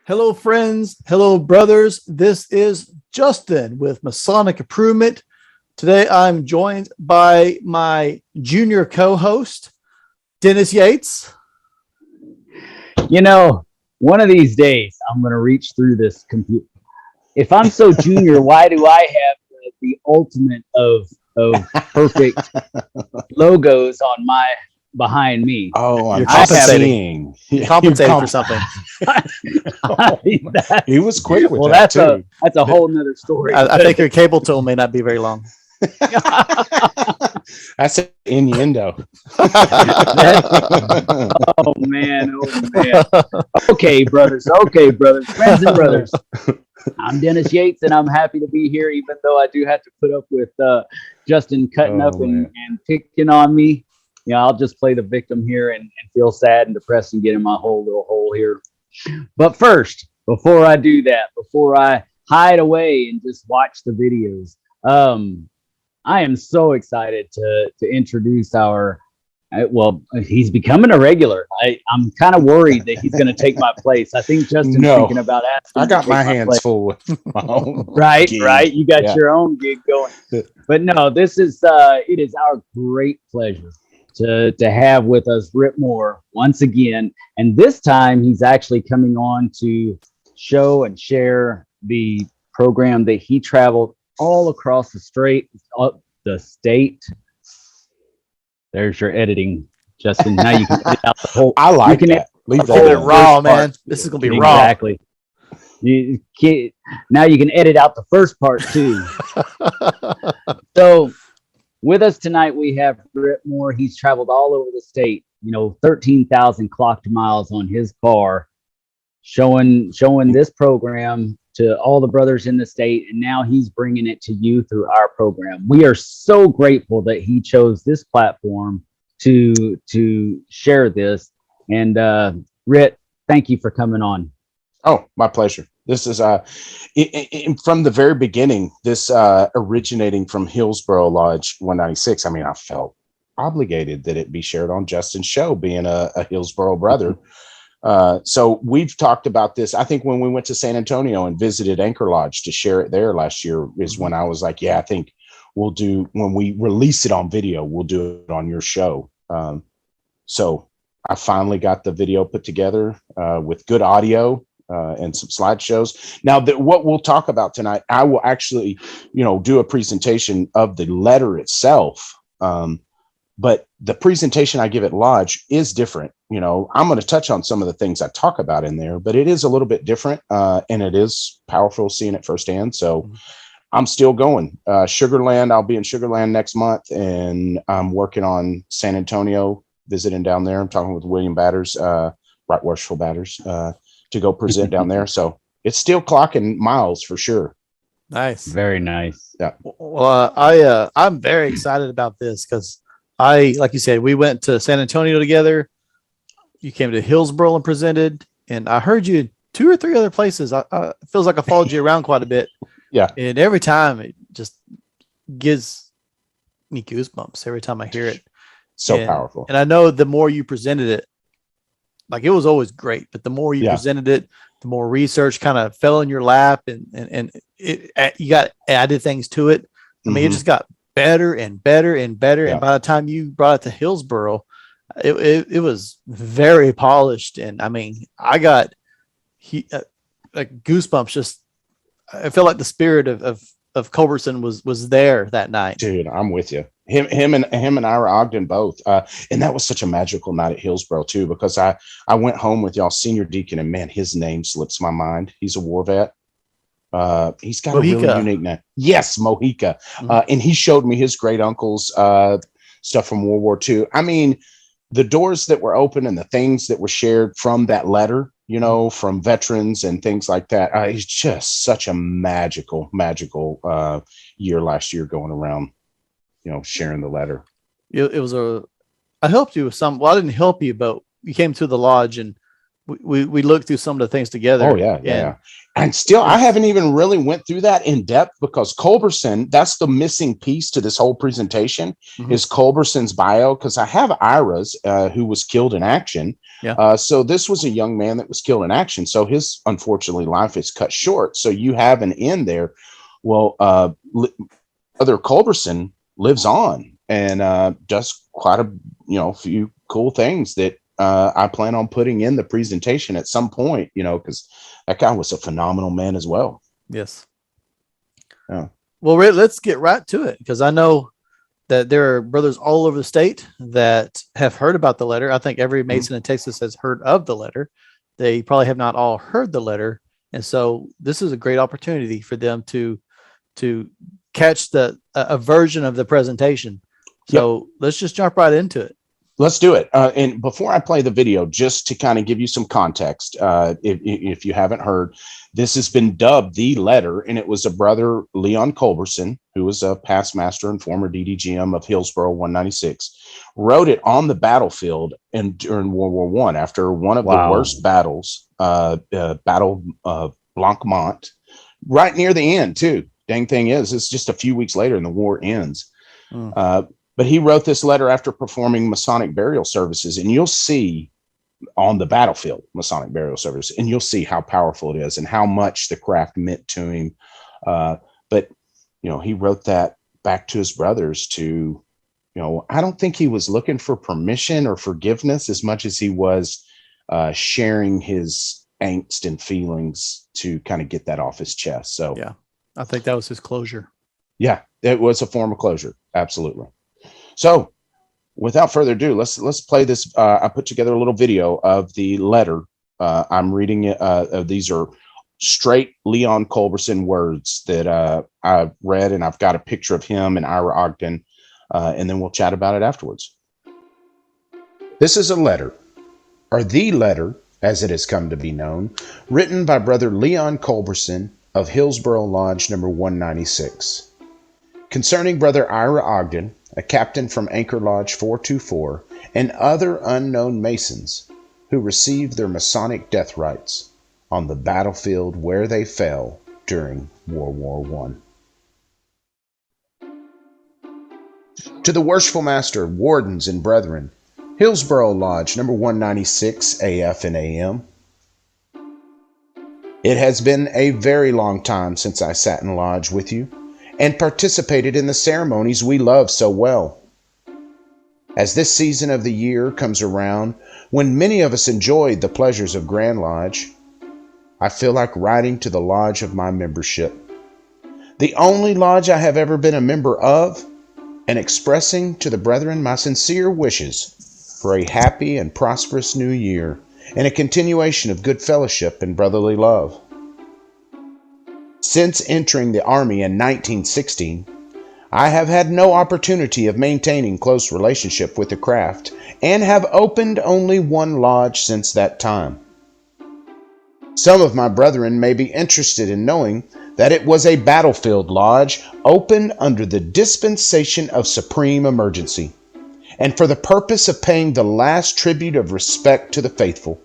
Hello, friends. Hello, brothers. This is Justin with Masonic Improvement. Today, I'm joined by my junior co-host, Dennis Yates. You know, one of these days, I'm going to reach through this computer. If I'm so junior, why do I have the ultimate of perfect logos on my behind me? Oh, You're I'm compensating. seeing. You're compensating for something. He was quick with Well, that that's a whole nother story. I think your cable tool may not be very long. That's an innuendo. Oh man. Okay, brothers, friends and brothers. I'm Dennis Yates, and I'm happy to be here, even though I do have to put up with Justin cutting up and picking on me. You know, I'll just play the victim here and feel sad and depressed and get in my whole little hole here. But first, before I do that, before I hide away and just watch the videos, I am so excited to introduce our. Well, he's becoming a regular. I'm kind of worried that he's going to take my place. I think Justin's thinking about asking. I got my hands full with my own. Right. You got your own gig going. But no, this is it is our great pleasure to have with us Rhit Moore once again, and this time he's actually coming on to show and share the program that he traveled all across the state. There's your editing, Justin. Now you can edit out the whole. I like that. Leave it raw, man. This is gonna be raw. Exactly. You can't, now you can edit out the first part too. So, with us tonight we have Rhit Moore. He's traveled all over the state. 13,000 clocked miles on his car, showing this program to all the brothers in the state, and now he's bringing it to you through our program. We are so grateful that he chose this platform to share this. And Rhit, thank you for coming on. Oh, my pleasure. This is from the very beginning, this originating from Hillsboro Lodge 196. I mean, I felt obligated that it be shared on Justin's show, being a Hillsboro brother. So we've talked about this. I think when we went to San Antonio and visited Anchor Lodge to share it there last year is when I was like, yeah, I think we'll do, when we release it on video, we'll do it on your show. So I finally got the video put together with good audio and some slideshows. Now that what we'll talk about tonight, I will actually, do a presentation of the letter itself. But the presentation I give at Lodge is different. I'm going to touch on some of the things I talk about in there, but it is a little bit different, and it is powerful seeing it firsthand. So I'm still going. Sugarland, I'll be in Sugarland next month, and I'm working on San Antonio, visiting down there. I'm talking with William Batters, Right Worshipful Batters, to go present down there. So it's still clocking miles for sure. Nice. Very nice. Yeah. Well, I'm very excited about this because like you said, we went to San Antonio together. You came to Hillsboro and presented, and I heard you 2 or 3 other places. It feels like I followed you around quite a bit. Yeah. And every time it just gives me goosebumps every time I hear it. So powerful. And I know the more you presented it, like it was always great, but the more you presented it, the more research kind of fell in your lap, and you got added things to it. I mean, it just got better and better and better. Yeah. And by the time you brought it to Hillsboro, it was very polished. And I mean, I got like goosebumps. Just, I feel like the spirit of Culberson was there that night. Dude, I'm with you. Him and Ira Ogden both. And that was such a magical night at Hillsboro too, because I went home with y'all senior deacon, and man, his name slips my mind. He's a war vet. He's got Mohica. A really unique name. Yes, Mohica. And he showed me his great uncle's stuff from World War II. I mean, the doors that were open and the things that were shared from that letter, from veterans and things like that. It's just such a magical year last year going around, sharing the letter. I helped you with some. Well, I didn't help you, but you came to the lodge and we looked through some of the things together. Oh yeah. And still, I haven't even really went through that in depth because Culberson, that's the missing piece to this whole presentation is Culberson's bio. Cause I have Ira's, who was killed in action. Yeah. So this was a young man that was killed in action. So his, unfortunately, life is cut short. So you have an end there. Well, Brother Culberson lives on and does quite a, few cool things that I plan on putting in the presentation at some point, because that guy was a phenomenal man as well. Yes. Yeah. Well, Rhit, let's get right to it because I know that there are brothers all over the state that have heard about the letter. I think every Mason in Texas has heard of the letter. They probably have not all heard the letter. And so this is a great opportunity for them to catch a version of the presentation. So Let's just jump right into it. Let's do it. And before I play the video, just to kind of give you some context, if you haven't heard, this has been dubbed the letter, and it was a brother, Leon Culberson, who was a past master and former DDGM of Hillsboro 196, wrote it on the battlefield and during World War I after one of the worst battles, Battle of Blanc Mont, right near the end too. Dang thing is, it's just a few weeks later and the war ends. But he wrote this letter after performing Masonic burial services, and you'll see on the battlefield Masonic burial service, and you'll see how powerful it is and how much the craft meant to him. But he wrote that back to his brothers to, I don't think he was looking for permission or forgiveness as much as he was sharing his angst and feelings to kind of get that off his chest. So yeah, I think that was his closure. Yeah, it was a form of closure. Absolutely. So without further ado, let's play this. I put together a little video of the letter. I'm reading it. These are straight Leon Culberson words that I read, and I've got a picture of him and Ira Ogden, and then we'll chat about it afterwards. This is a letter, or the letter, as it has come to be known, written by Brother Leon Culberson of Hillsboro Lodge number 196. Concerning Brother Ira Ogden, a captain from Anchor Lodge 424, and other unknown Masons who received their Masonic death rites on the battlefield where they fell during World War I. To the worshipful master, wardens, and brethren, Hillsboro Lodge number 196 AF and AM. It has been a very long time since I sat in lodge with you and participated in the ceremonies we love so well. As this season of the year comes around, when many of us enjoyed the pleasures of Grand Lodge, I feel like writing to the lodge of my membership, the only lodge I have ever been a member of, and expressing to the brethren my sincere wishes for a happy and prosperous new year and a continuation of good fellowship and brotherly love. Since entering the Army in 1916, I have had no opportunity of maintaining close relationship with the craft and have opened only one lodge since that time. Some of my brethren may be interested in knowing that it was a battlefield lodge opened under the dispensation of supreme emergency and for the purpose of paying the last tribute of respect to the faithful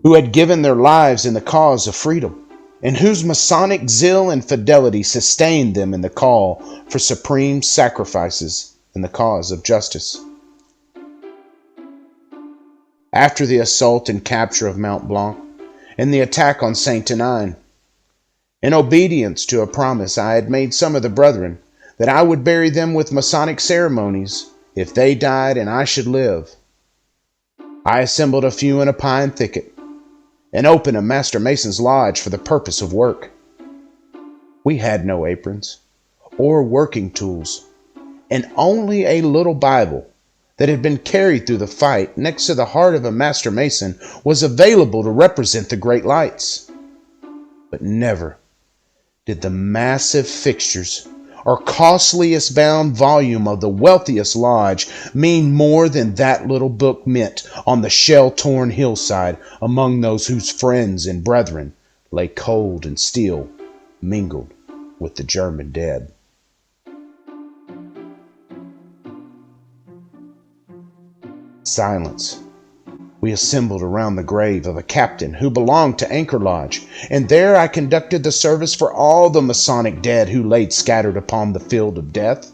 who had given their lives in the cause of freedom, and whose Masonic zeal and fidelity sustained them in the call for supreme sacrifices in the cause of justice. After the assault and capture of Mount Blanc and the attack on Saint-Denis, in obedience to a promise I had made some of the brethren that I would bury them with Masonic ceremonies if they died and I should live, I assembled a few in a pine thicket and opened a Master Mason's lodge for the purpose of work. We had no aprons or working tools, and only a little Bible that had been carried through the fight next to the heart of a Master Mason was available to represent the great lights. But never did the massive fixtures or costliest bound volume of the wealthiest lodge mean more than that little book meant on the shell-torn hillside among those whose friends and brethren lay cold and still, mingled with the German dead. Silence We assembled around the grave of a captain who belonged to Anchor Lodge, and there I conducted the service for all the Masonic dead who laid scattered upon the field of death.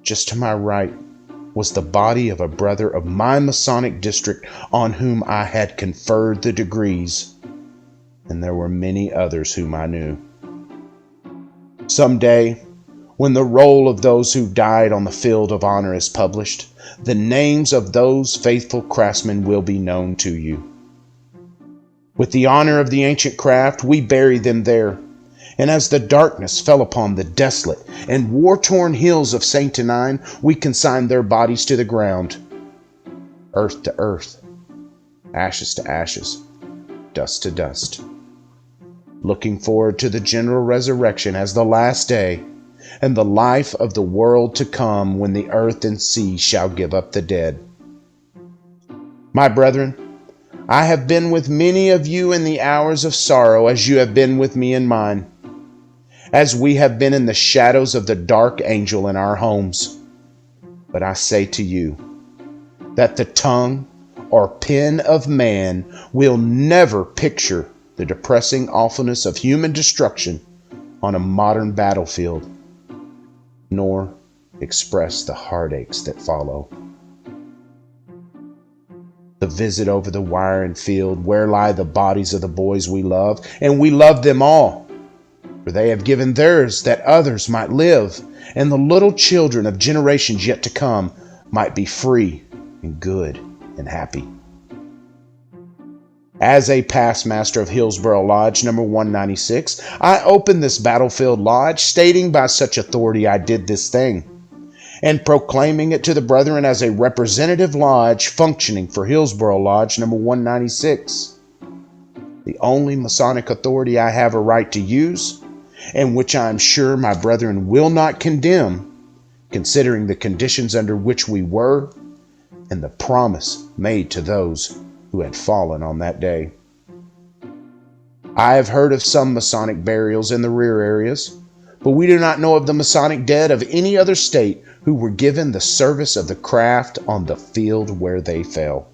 Just to my right was the body of a brother of my Masonic district on whom I had conferred the degrees, and there were many others whom I knew. Someday, when the roll of those who died on the field of honor is published, the names of those faithful craftsmen will be known to you. With the honor of the ancient craft, we buried them there, and as the darkness fell upon the desolate and war-torn hills of Saint-Denis, we consigned their bodies to the ground, earth to earth, ashes to ashes, dust to dust, looking forward to the general resurrection as the last day, and the life of the world to come, when the earth and sea shall give up the dead. My brethren, I have been with many of you in the hours of sorrow, as you have been with me in mine, as we have been in the shadows of the dark angel in our homes. But I say to you that the tongue or pen of man will never picture the depressing awfulness of human destruction on a modern battlefield, nor express the heartaches that follow. The visit over the wire and field, where lie the bodies of the boys we love, and we love them all, for they have given theirs that others might live, and the little children of generations yet to come might be free and good and happy. As a past master of Hillsboro Lodge number 196, I opened this battlefield lodge, stating by such authority I did this thing, and proclaiming it to the brethren as a representative lodge functioning for Hillsboro Lodge number 196, the only Masonic authority I have a right to use, and which I am sure my brethren will not condemn, considering the conditions under which we were, and the promise made to those who had fallen on that day. I have heard of some Masonic burials in the rear areas, but we do not know of the Masonic dead of any other state who were given the service of the craft on the field where they fell.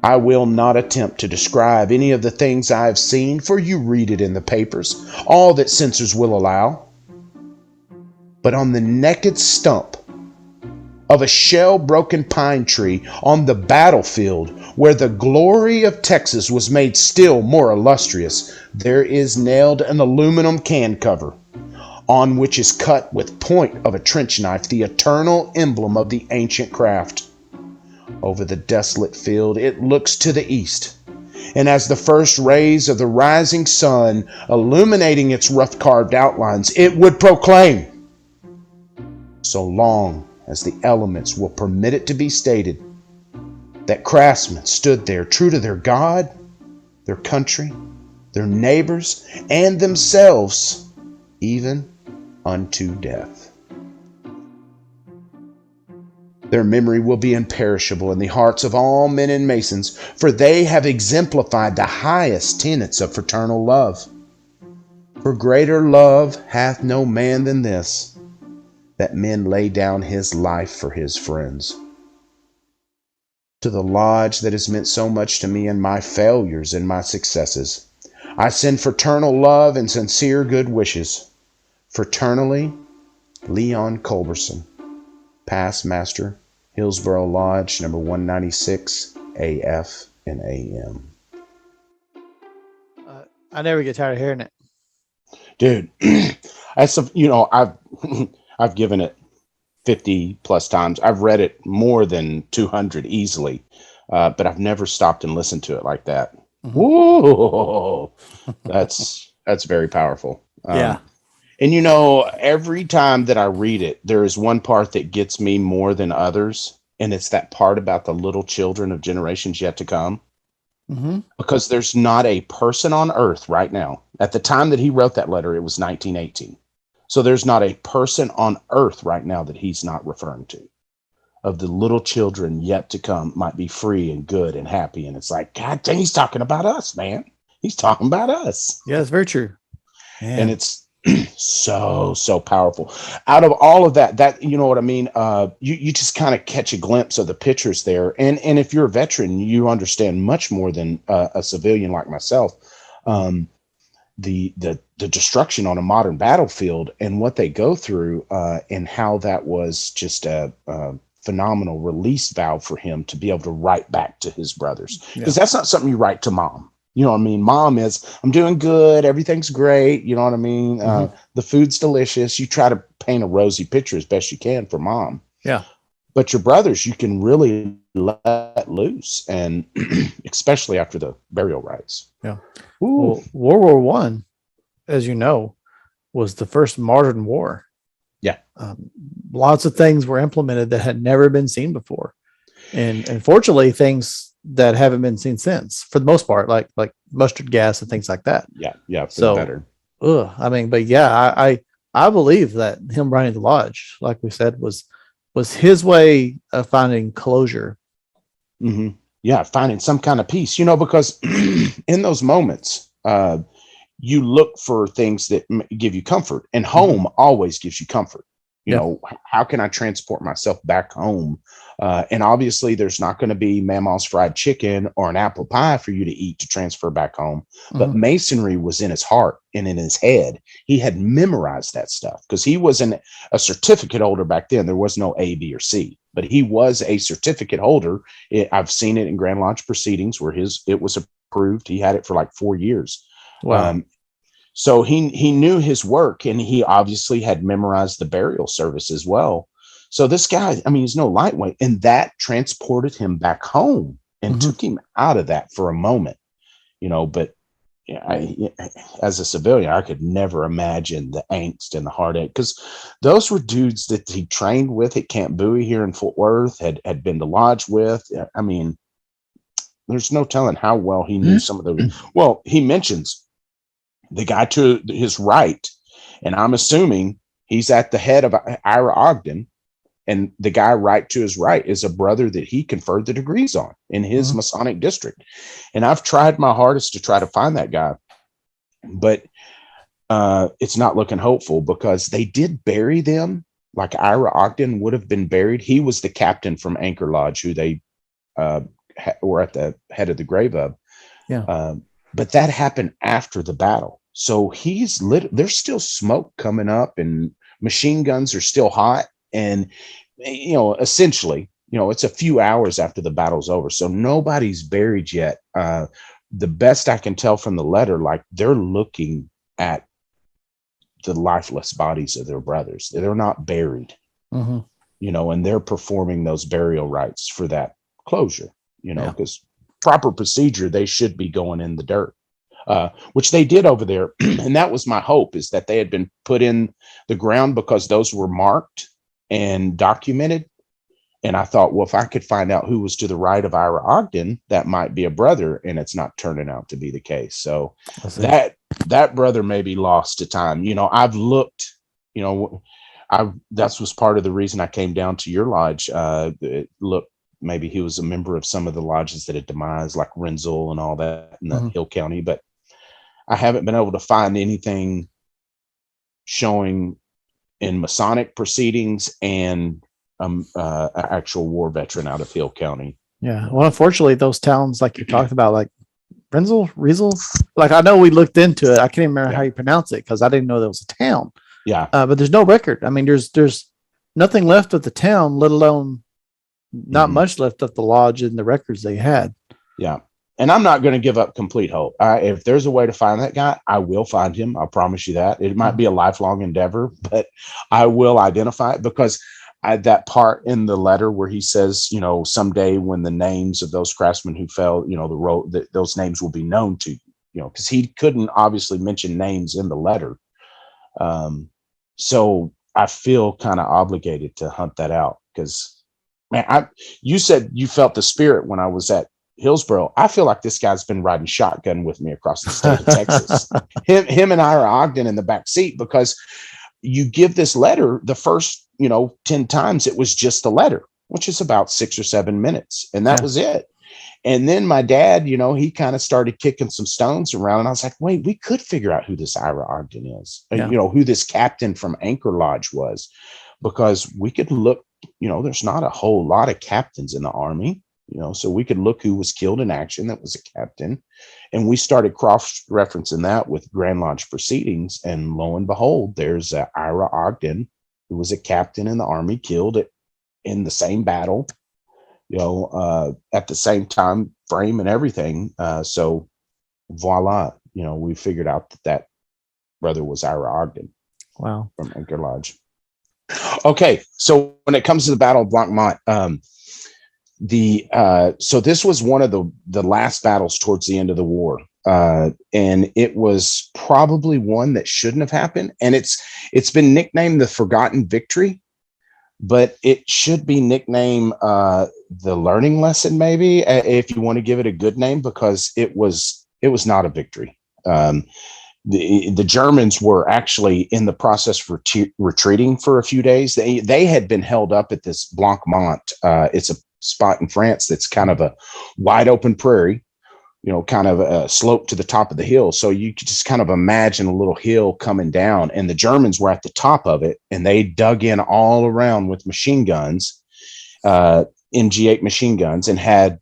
I will not attempt to describe any of the things I have seen, for you read it in the papers, all that censors will allow. But on the naked stump of a shell-broken pine tree on the battlefield where the glory of Texas was made still more illustrious, there is nailed an aluminum can cover, on which is cut with point of a trench knife the eternal emblem of the ancient craft. Over the desolate field it looks to the east, and as the first rays of the rising sun illuminating its rough-carved outlines, it would proclaim, so long as the elements will permit it to be stated, that craftsmen stood there true to their God, their country, their neighbors, and themselves, even unto death. Their memory will be imperishable in the hearts of all men and Masons, for they have exemplified the highest tenets of fraternal love. For greater love hath no man than this, that men lay down his life for his friends. To the lodge that has meant so much to me in my failures and my successes, I send fraternal love and sincere good wishes. Fraternally, Leon Culberson, past master, Hillsboro Lodge number 196, AF and AM. I never get tired of hearing it. Dude, I've given it 50 plus times. I've read it more than 200 easily, but I've never stopped and listened to it like that. Mm-hmm. Whoa, that's very powerful. Yeah. And every time that I read it, there is one part that gets me more than others, and it's that part about the little children of generations yet to come. Mm-hmm. Because there's not a person on earth right now. At the time that he wrote that letter, it was 1918. So there's not a person on earth right now that he's not referring to. Of the little children yet to come might be free and good and happy. And it's like, God dang, he's talking about us, man. He's talking about us. Yeah, that's very true. Man. And it's So powerful. Out of all of that, you know what I mean? You just kind of catch a glimpse of the pictures there. And if you're a veteran, you understand much more than a civilian like myself. The destruction on a modern battlefield and what they go through, and how that was just a phenomenal release valve for him to be able to write back to his brothers. Because that's not something you write to mom. You know what I mean? Mom is, I'm doing good. Everything's great. You know what I mean? The food's delicious. You try to paint a rosy picture as best you can for mom. Yeah. But your brothers, you can really let loose, and especially after the burial rites. Yeah. Well, World War One, as you know, was the first modern war. Yeah. Lots of things were implemented that had never been seen before. And fortunately, things that haven't been seen since, for the most part, like mustard gas and things like that. Yeah. So better. I mean, but yeah, I believe that him running the lodge, like we said, was his way of finding closure. Mm-hmm. Yeah, finding some kind of peace, because in those moments, you look for things that give you comfort, and home always gives you comfort. You know, how can I transport myself back home? And obviously there's not going to be Mama's fried chicken or an apple pie for you to eat to transfer back home. But Masonry was in his heart and in his head. He had memorized that stuff because he wasn't a certificate holder back then. There was no A, B, or C, but he was a certificate holder. I've seen it in Grand Lodge proceedings where it was approved. He had it for like 4 years. Wow. So he knew his work, and he obviously had memorized the burial service as well. So this guy, I mean, he's no lightweight, and that transported him back home and took him out of that for a moment, but as a civilian, I could never imagine the angst and the heartache, because those were dudes that he trained with at Camp Bowie here in Fort Worth, had been to lodge with. I mean, there's no telling how well he knew some of the, well, he mentions the guy to his right, and I'm assuming he's at the head of Ira Ogden, and the guy right to his right is a brother that he conferred the degrees on in his Masonic district. And I've tried my hardest to try to find that guy, but it's not looking hopeful, because they did bury them like Ira Ogden would have been buried. He was the captain from Anchor Lodge, who they were at the head of the grave of. But that happened after the battle. So he's there's still smoke coming up, and machine guns are still hot. And, essentially, it's a few hours after the battle's over. So nobody's buried yet. The best I can tell from the letter, like, they're looking at the lifeless bodies of their brothers. They're not buried, and they're performing those burial rites for that closure, because proper procedure, they should be going in the dirt, which they did over there. And that was my hope, is that they had been put in the ground because those were marked and documented. And I thought, well, if I could find out who was to the right of Ira Ogden, that might be a brother, and it's not turning out to be the case. So that brother may be lost to time. I've looked, that was part of the reason I came down to your lodge. Look, maybe he was a member of some of the lodges that had demised, like Renzel and all that in the Hill County, but I haven't been able to find anything showing in Masonic proceedings and an actual war veteran out of Hill County. Yeah. Well, unfortunately, those towns, like you talked about, like Riesel, like, I know we looked into it. I can't even remember how you pronounce it, because I didn't know there was a town. Yeah. But there's no record. I mean, there's nothing left of the town, let alone not much left of the lodge and the records they had. Yeah. And I'm not going to give up complete hope. If there's a way to find that guy, I will find him. I'll promise you that. It might be a lifelong endeavor, but I will identify it, because that part in the letter where he says, someday when the names of those craftsmen who fell, those names will be known to you, because he couldn't obviously mention names in the letter. So I feel kind of obligated to hunt that out, because, man, you said you felt the spirit when I was at Hillsboro. I feel like this guy's been riding shotgun with me across the state of Texas. Him and Ira Ogden in the back seat, because you give this letter the first, 10 times, it was just a letter, which is about 6 or 7 minutes. And that was it. And then my dad, he kind of started kicking some stones around, and I was like, wait, we could figure out who this Ira Ogden is, who this captain from Anchor Lodge was, because we could look, there's not a whole lot of captains in the Army, so we could look who was killed in action that was a captain. And we started cross-referencing that with Grand Lodge proceedings. And lo and behold, there's Ira Ogden, who was a captain in the Army, killed in the same battle, at the same time frame and everything. So voila, we figured out that brother was Ira Ogden. Wow. From Anchor Lodge. Okay, so when it comes to the Battle of Blanc Mont, so this was one of the last battles towards the end of the war, and it was probably one that shouldn't have happened, and it's been nicknamed the Forgotten Victory, but it should be nicknamed the Learning Lesson, maybe, if you want to give it a good name, because it was not a victory. The Germans were actually in the process for retreating for a few days. They had been held up at this Blanc Mont. It's a spot in France that's kind of a wide open prairie, kind of a slope to the top of the hill. So you could just kind of imagine a little hill coming down, and the Germans were at the top of it, and they dug in all around with machine guns, MG8 machine guns, and had,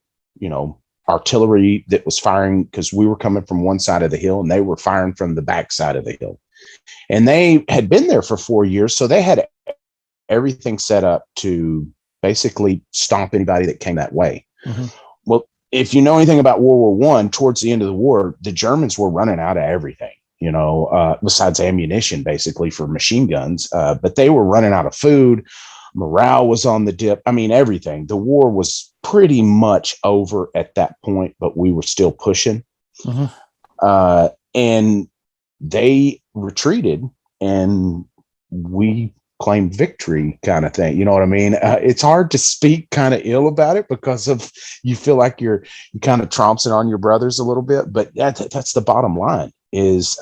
artillery that was firing, because we were coming from one side of the hill and they were firing from the back side of the hill. And they had been there for 4 years. So they had everything set up to basically stomp anybody that came that way. Mm-hmm. Well, if you know anything about World War I, towards the end of the war, the Germans were running out of everything, besides ammunition, basically, for machine guns. But they were running out of food. Morale was on the dip. I mean, everything. The war was pretty much over at that point, but we were still pushing. Mm-hmm. And they retreated, and we claimed victory, kind of thing. You know what I mean? It's hard to speak kind of ill about it, because you feel like you're kind of trouncing on your brothers a little bit, but that's the bottom line is,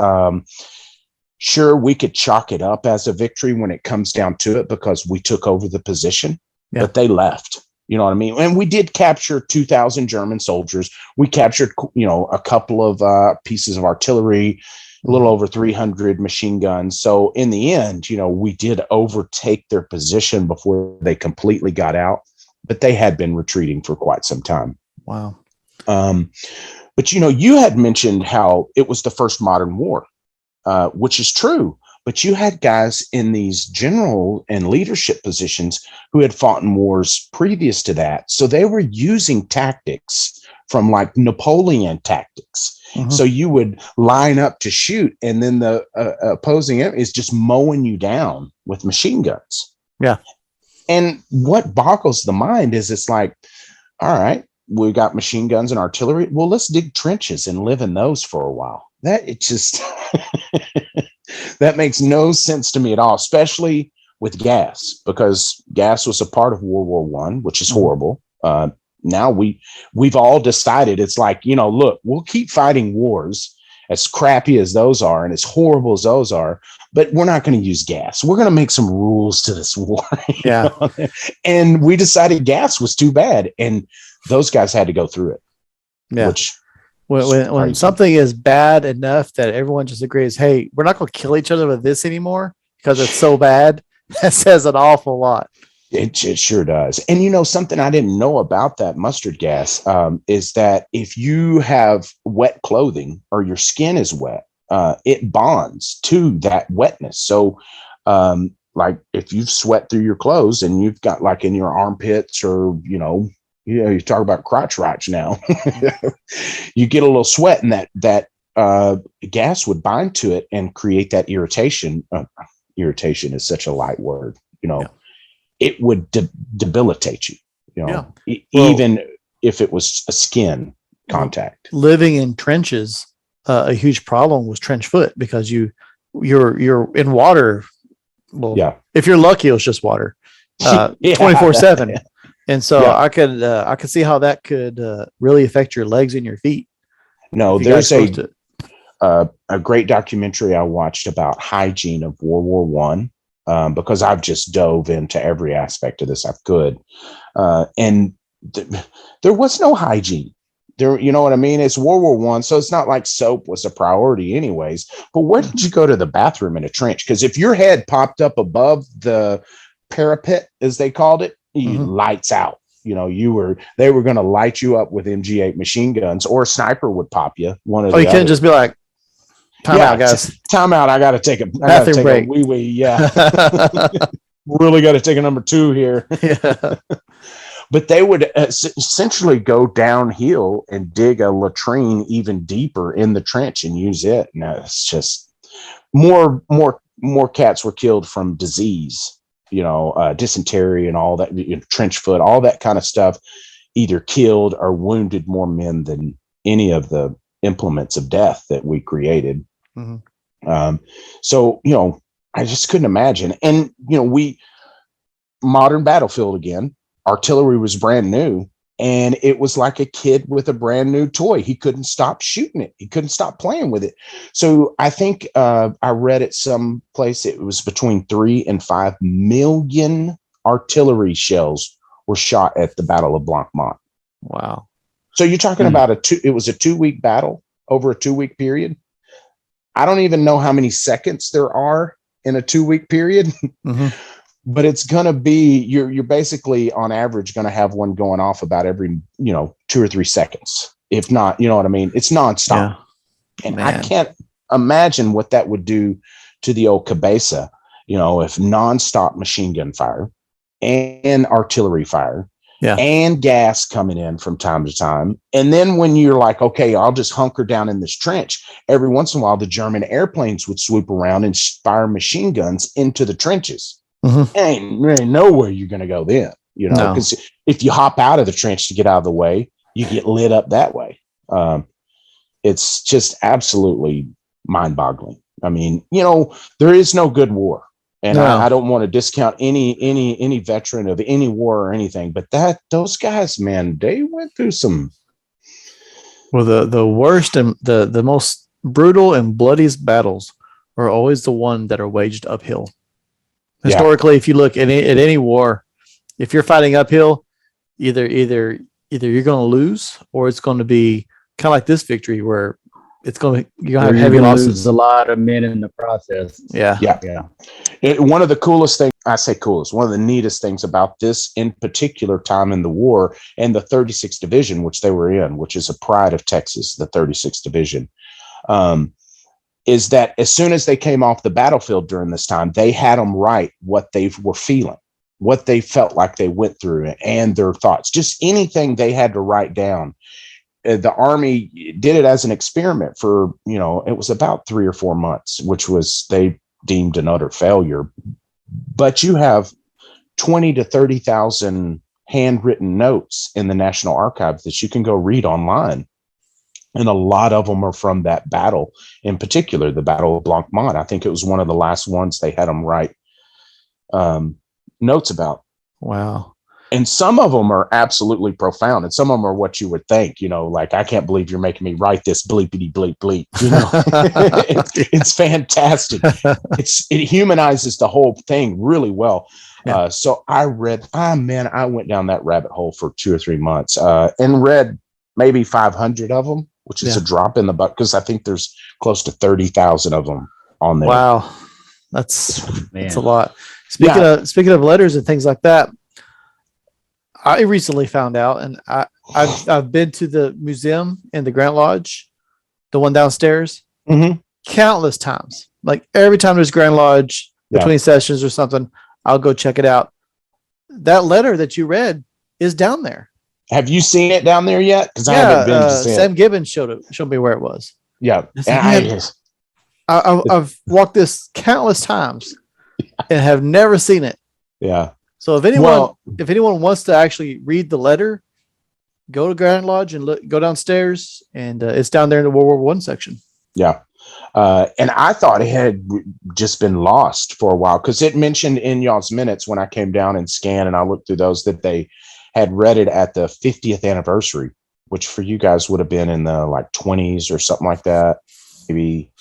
sure, we could chalk it up as a victory when it comes down to it, because we took over the position, but they left. You know what I mean? And we did capture 2,000 German soldiers. We captured, a couple of pieces of artillery, a little over 300 machine guns. So in the end, we did overtake their position before they completely got out, but they had been retreating for quite some time. Wow. But, you had mentioned how it was the first modern war. Which is true, but you had guys in these general and leadership positions who had fought in wars previous to that. So they were using tactics from like Napoleon tactics. Mm-hmm. So you would line up to shoot, and then the opposing enemy is just mowing you down with machine guns. Yeah. And what boggles the mind is, it's like, all right, we got machine guns and artillery. Well, let's dig trenches and live in those for a while. That makes no sense to me at all, especially with gas, because gas was a part of World War I, which is horrible. Now we've all decided, it's like, look, we'll keep fighting wars, as crappy as those are and as horrible as those are, but we're not going to use gas. We're going to make some rules to this war. Yeah. And we decided gas was too bad, and those guys had to go through it. Yeah. Which, when something is bad enough that everyone just agrees, hey, we're not going to kill each other with this anymore because it's so bad, that says an awful lot. It sure does. And something I didn't know about that mustard gas is that if you have wet clothing or your skin is wet, it bonds to that wetness. So like if you've sweat through your clothes and you've got like in your armpits, or you talk about crotch rotch now, you get a little sweat, and that gas would bind to it and create that irritation. Irritation is such a light word, Yeah. It would debilitate you, even if it was a skin contact. Living in trenches, a huge problem was trench foot, because you're in water. Well, if you're lucky, it was just water, 24/7. And so I could see how that could really affect your legs and your feet. No, there's a great documentary I watched about hygiene of World War I. Because I've just dove into every aspect of this I could. And there was no hygiene. There, you know what I mean? It's World War One, so it's not like soap was a priority anyways. But where did you go to the bathroom in a trench? Because if your head popped up above the parapet, as they called it, lights out. You know, they were going to light you up with MG8 machine guns, or a sniper would pop you. One of the you couldn't other. just be like, time out, guys. Time out. I got to take a bathroom break. Wee wee. Yeah. Really got to take a number 2 here. Yeah. But they would essentially go downhill and dig a latrine even deeper in the trench and use it. No, it's just more cats were killed from disease, you know, dysentery and all that, you know, trench foot, all that kind of stuff, either killed or wounded more men than any of the implements of death that we created. So, you know, I just couldn't imagine. And, you know, modern battlefield again, artillery was brand new, and it was like a kid with a brand new toy. He couldn't stop shooting it. He couldn't stop playing with it. So I think I read at some place it was between 3 and 5 million artillery shells were shot at the Battle of Blanc Mont. Wow. So you're talking about it was a 2-week battle over a 2-week period. I don't even know how many seconds there are in a 2-week period. But it's going to be, you're basically on average going to have one going off about every, you know, 2 or 3 seconds. If not, you know what I mean? It's nonstop. Yeah. And I can't imagine what that would do to the old cabeza, you know, if nonstop machine gun fire and artillery fire and gas coming in from time to time. And then when you're like, okay, I'll just hunker down in this trench, every once in a while, the German airplanes would swoop around and fire machine guns into the trenches. Ain't really nowhere you're going to go then, you know, because if you hop out of the trench to get out of the way, you get lit up that way. It's just absolutely mind boggling. I mean, you know, there is no good war, and I don't want to discount any veteran of any war or anything, but those guys, man, they went through some. Well, the worst and the most brutal and bloodiest battles are always the one that are waged uphill. Historically, if you look at any war, if you're fighting uphill, either you're going to lose, or it's going to be kind of like this victory where you're going to have heavy losses. Lose a lot of men in the process. Yeah. One of the coolest things, one of the neatest things about this in particular time in the war, and the 36th Division, which they were in, which is a pride of Texas, the 36th Division, is that as soon as they came off the battlefield during this time, they had them write what they were feeling, what they felt like they went through, and their thoughts, just anything they had to write down. The Army did it as an experiment for, you know, it was about 3 or 4 months, which was, they deemed an utter failure. But you have 20 to 30,000 handwritten notes in the National Archives that you can go read online. And a lot of them are from that battle, in particular, the Battle of Blanc Mont. I think it was one of the last ones they had them write notes about. Wow. And some of them are absolutely profound. And some of them are what you would think, you know, like, I can't believe you're making me write this bleepity bleep bleep. You know, it's fantastic. It humanizes the whole thing really well. Yeah. So I went down that rabbit hole for 2 or 3 months and read maybe 500 of them, which is a drop in the bucket, because I think there's close to 30,000 of them on there. Wow. That's a lot. Speaking of letters and things like that, I recently found out, and I've been to the museum in the Grant Lodge, the one downstairs, countless times. Like every time there's Grand Lodge between sessions or something, I'll go check it out. That letter that you read is down there. Have you seen it down there yet? Because I haven't been to see it. Sam Gibbons showed me where it was. Yeah, I've walked this countless times and have never seen it. Yeah. So if anyone wants to actually read the letter, go to Grand Lodge and go downstairs, and it's down there in the World War I section. Yeah. And I thought it had just been lost for a while, because it mentioned in y'all's minutes when I came down and scanned and I looked through those that they had read it at the 50th anniversary, which for you guys would have been in the like 20s or something like that. Maybe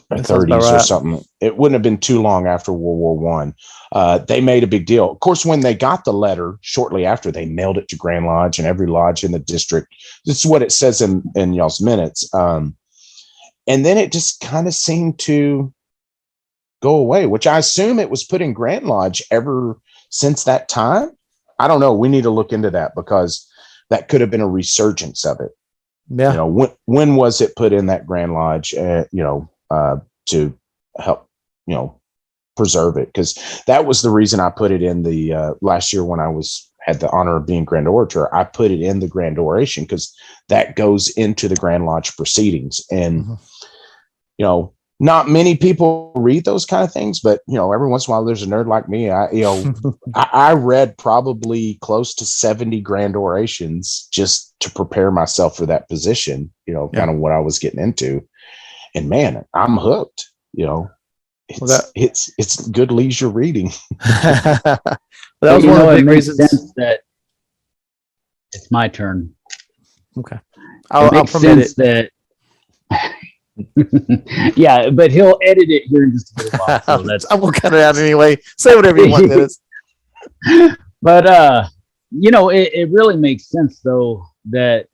That sounds about 30s or right. something. It wouldn't have been too long after World War One. They made a big deal. Of course, when they got the letter shortly after, they mailed it to Grand Lodge and every lodge in the district. This is what it says in y'all's minutes. And then it just kind of seemed to go away, which I assume it was put in Grand Lodge ever since that time. I don't know. We need to look into that because that could have been a resurgence of it. Yeah. You know, when was it put in that Grand Lodge, to help, preserve it? Because that was the reason I put it in the last year when I had the honor of being Grand Orator. I put it in the Grand Oration because that goes into the Grand Lodge proceedings. And, not many people read those kind of things, but, every once in a while there's a nerd like me. I read probably close to 70 Grand Orations just to prepare myself for that position, kind of what I was getting into. And man, I'm hooked, it's good leisure reading. That was one of the big reasons that it's my turn. Okay. I'll permit it. That yeah, but he'll edit it here in just a little while. So I will cut it out anyway. Say whatever you want, Dennis. But it really makes sense though that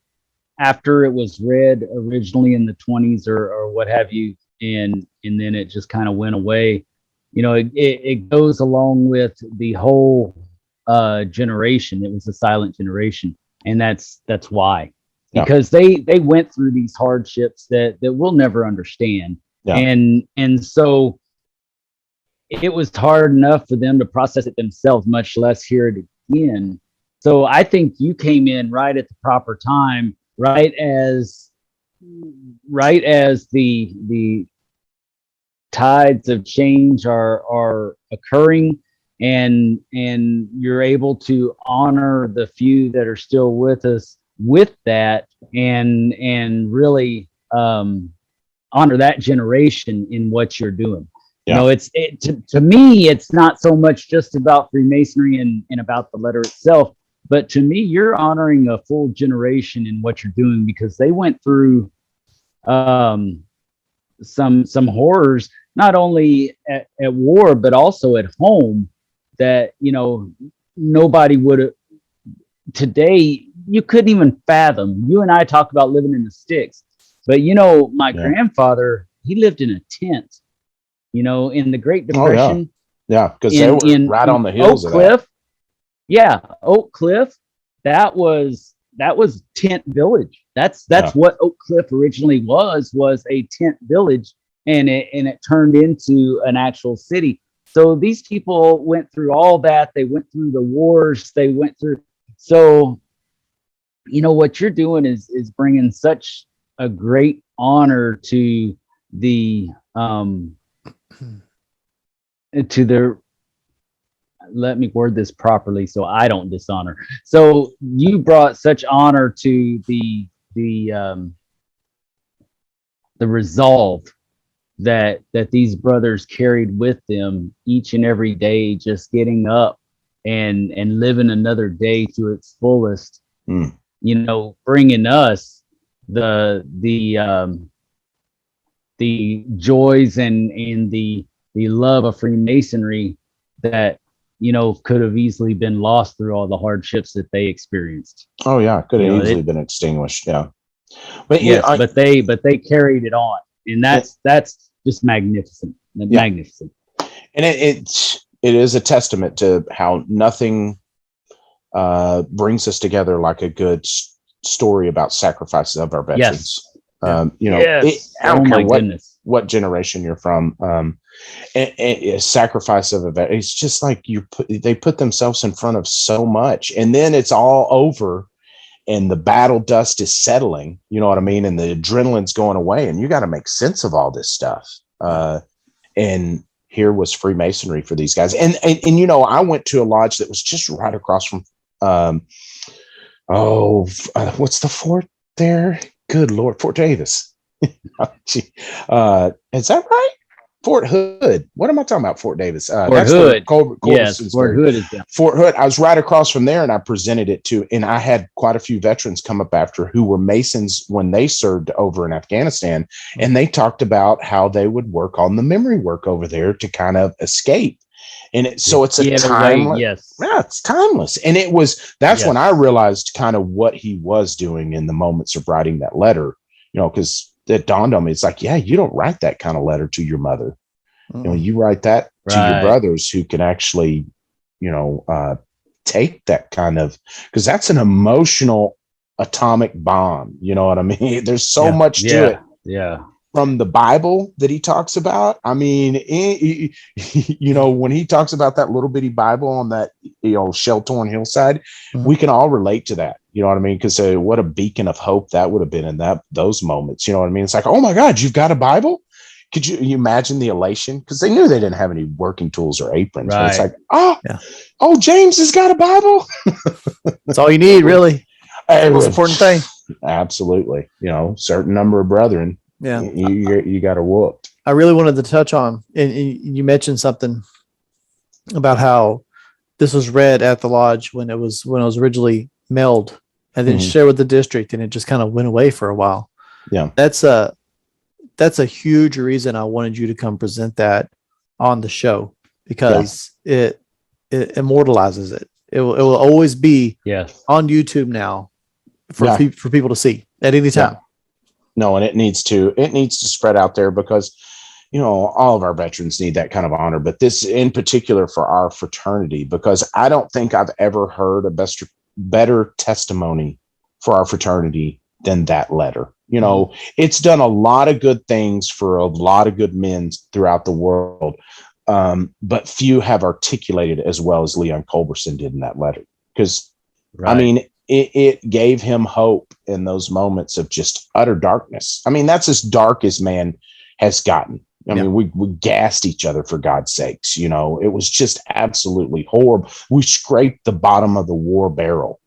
after it was read originally in the 20s or what have you, and then it just kind of went away. It goes along with the whole generation. It was a silent generation, and that's why. Because they went through these hardships that we'll never understand. Yeah. And so it was hard enough for them to process it themselves, much less hear it again. So I think you came in right at the proper time, right as the tides of change are occurring, and you're able to honor the few that are still with us with that, and really honor that generation in what you're doing. Yeah. To me, it's not so much just about Freemasonry and about the letter itself, but to me, you're honoring a full generation in what you're doing, because they went through some horrors, not only at war, but also at home, that, nobody would have today. You couldn't even fathom. You and I talk about living in the sticks, but my grandfather, he lived in a tent, in the Great Depression. Yeah, because they were right on the hills Oak Cliff. Yeah, Oak Cliff. That was tent village. That's what Oak Cliff originally was a tent village, and it turned into an actual city. So these people went through all that. They went through the wars. They went through. So, what you're doing is bringing such a great honor to the let me word this properly so I don't dishonor. So you brought such honor to the resolve that these brothers carried with them each and every day, just getting up and living another day to its fullest. Bringing us the joys and the love of Freemasonry that could have easily been lost through all the hardships that they experienced. Oh yeah, could have easily been extinguished. Yeah, but yes, but they carried it on, and that's just magnificent. Magnificent. And it is a testament to how nothing brings us together like a good story about sacrifices of our veterans. Yes. I don't care what generation you're from. A sacrifice of a vet. It's just like they put themselves in front of so much, and then it's all over, and the battle dust is settling. You know what I mean? And the adrenaline's going away, and you got to make sense of all this stuff. And here was Freemasonry for these guys. And I went to a lodge that was just right across from what's the fort there? Good Lord, Fort Davis. Is that right? Fort Hood. What am I talking about? Fort Davis. Fort Hood. Yes, Fort Hood is down. Fort Hood. I was right across from there, and I presented it to, and I had quite a few veterans come up after who were Masons when they served over in Afghanistan, and they talked about how they would work on the memory work over there to kind of escape. And so it's a timeless. Yes. Yeah, it's timeless. And that's when I realized kind of what he was doing in the moments of writing that letter, because it dawned on me. It's like, yeah, you don't write that kind of letter to your mother. You write that to your brothers who can actually, take that kind of, because that's an emotional atomic bomb. You know what I mean? There's so much to it. Yeah. From the Bible that he talks about. I mean, when he talks about that little bitty Bible on that, shell-torn hillside, we can all relate to that. You know what I mean? Because what a beacon of hope that would have been in those moments. You know what I mean? It's like, oh my God, you've got a Bible? Could you imagine the elation? Because they knew they didn't have any working tools or aprons. But it's like, oh, James has got a Bible. That's all you need, really. That's the most important thing. Absolutely. Certain number of brethren. Yeah, you got a whooped. I really wanted to touch on, and you mentioned something about how this was read at the lodge when it was originally mailed, and then shared with the district, and it just kind of went away for a while. Yeah, that's a huge reason I wanted you to come present that on the show, because it immortalizes it. It will always be on YouTube now for people to see at any time. Yeah. No, and it needs to spread out there, because, all of our veterans need that kind of honor, but this in particular for our fraternity, because I don't think I've ever heard a better testimony for our fraternity than that letter. It's done a lot of good things for a lot of good men throughout the world. But few have articulated as well as Leon Culberson did in that letter. Because I mean, it gave him hope in those moments of just utter darkness. I mean, that's as dark as man has gotten. I mean, we gassed each other, for God's sakes. It was just absolutely horrible. We scraped the bottom of the war barrel,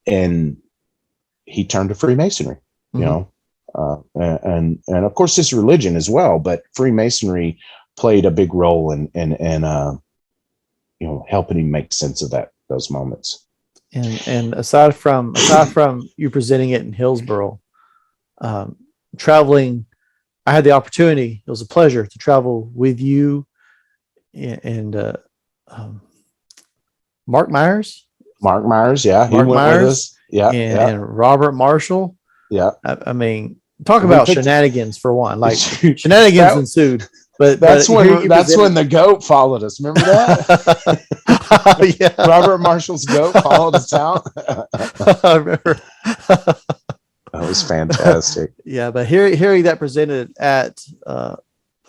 and he turned to Freemasonry, and of course his religion as well, but Freemasonry played a big role in helping him make sense of those moments. And aside from you presenting it in Hillsboro, traveling, I had the opportunity. It was a pleasure to travel with you and Mark Myers. Mark Myers, he went with us. And Robert Marshall. Yeah, I mean, talk about shenanigans for one. Like shenanigans ensued. But that's when the goat followed us. Remember that? Robert Marshall's goat followed us out. I remember. That was fantastic. Yeah, but hearing that presented at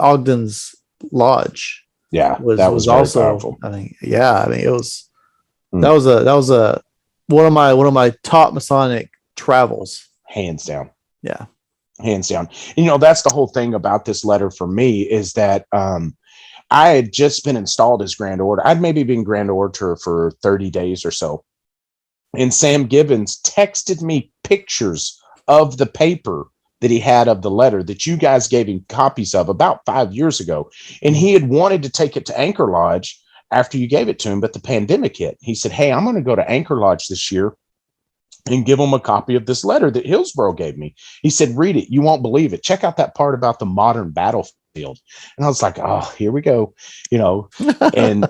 Ogden's Lodge, was also powerful. I mean, it was that was a one of my top Masonic travels, hands down. Yeah. Hands down. That's the whole thing about this letter for me, is that I had just been installed as Grand Order. I'd maybe been Grand Orator for 30 days or so. And Sam Gibbons texted me pictures of the paper that he had of the letter that you guys gave him copies of about 5 years ago. And he had wanted to take it to Anchor Lodge after you gave it to him, but the pandemic hit. He said, hey, I'm going to go to Anchor Lodge this year and give them a copy of this letter that Hillsboro gave me. He said, read it. You won't believe it. Check out that part about the modern battlefield. And I was like, oh, here we go. And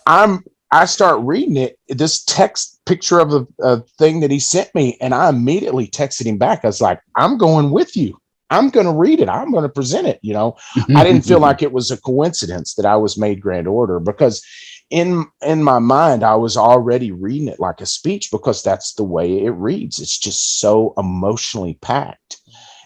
I start reading it, this text picture of a thing that he sent me. And I immediately texted him back. I was like, I'm going with you. I'm going to read it. I'm going to present it. I didn't feel like it was a coincidence that I was made Grand Order, because in my mind, I was already reading it like a speech, because that's the way it reads. It's just so emotionally packed.